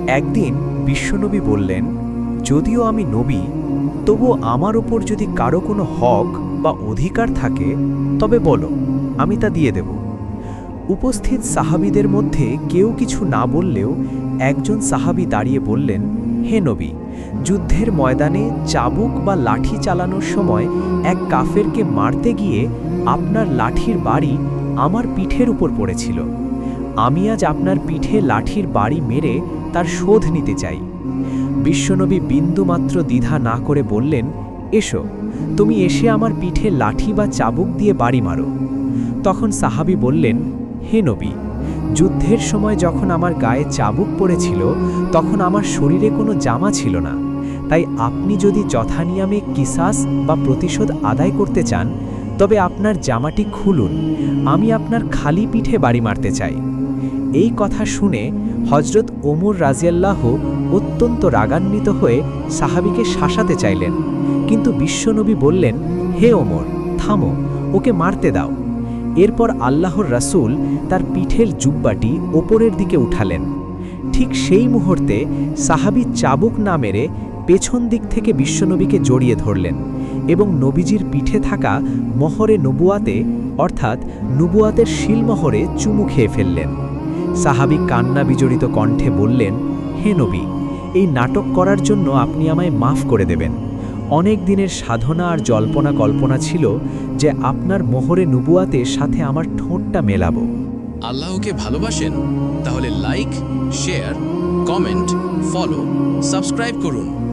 একদিন বিশ্বনবী বললেন, যদিও আমি নবী, তবু আমার ওপর যদি কারো কোনো হক বা অধিকার থাকে তবে বলো, আমি তা দিয়ে দেব। উপস্থিত সাহাবীদের মধ্যে কেউ কিছু না বললেও একজন সাহাবী দাঁড়িয়ে বললেন, হে নবী, যুদ্ধের ময়দানে চাবুক বা লাঠি চালানোর সময় এক কাফেরকে মারতে গিয়ে আপনার লাঠির বাড়ি আমার পিঠের উপর পড়েছিল। আমি আজ আপনার পিঠে লাঠির বাড়ি মেরে তার শোধ নিতে চাই। বিশ্বনবী বিন্দুমাত্র দ্বিধা না করে বললেন, এসো, তুমি এসে আমার পিঠে লাঠি বা চাবুক দিয়ে বাড়ি মারো। তখন সাহাবী বললেন, হে নবী, যুদ্ধের সময় যখন আমার গায়ে চাবুক পড়েছিল তখন আমার শরীরে কোনো জামা ছিল না, তাই আপনি যদি যথানিয়মে কিসাস বা প্রতিশোধ আদায় করতে চান তবে আপনার জামাটি খুলুন, আমি আপনার খালি পিঠে বাড়ি মারতে চাই। এই কথা শুনে হযরত ওমর রাজিয়াল্লাহু অত্যন্ত রাগান্বিত হয়ে সাহাবীকে শাসাতে চাইলেন, কিন্তু বিশ্বনবী বললেন, হে ওমর, থামো, ওকে মারতে দাও। এরপর আল্লাহর রাসূল তার পিঠের জুব্বাটি ওপরের দিকে উঠালেন। ঠিক সেই মুহূর্তে সাহাবী চাবুক না মেরে পেছন দিক থেকে বিশ্বনবীকে জড়িয়ে ধরলেন এবং নবীজির পিঠে থাকা মহরে নবুয়াতে অর্থাৎ নবুয়াতের শিলমোহরে চুমু খেয়ে ফেললেন। সাহাবী কান্না বিজড়িত কণ্ঠে বললেন, হে নবী, এই নাটক করার জন্য আপনি আমায় মাফ করে দেবেন। অনেক দিনের সাধনা আর জল্পনা কল্পনা ছিল যে আপনার মোহরে নবুয়াতের সাথে আমার ঠোঁটটা মেলাবো। আল্লাহকে ভালোবাসেন? তাহলে like, share, comment, follow, subscribe করুন।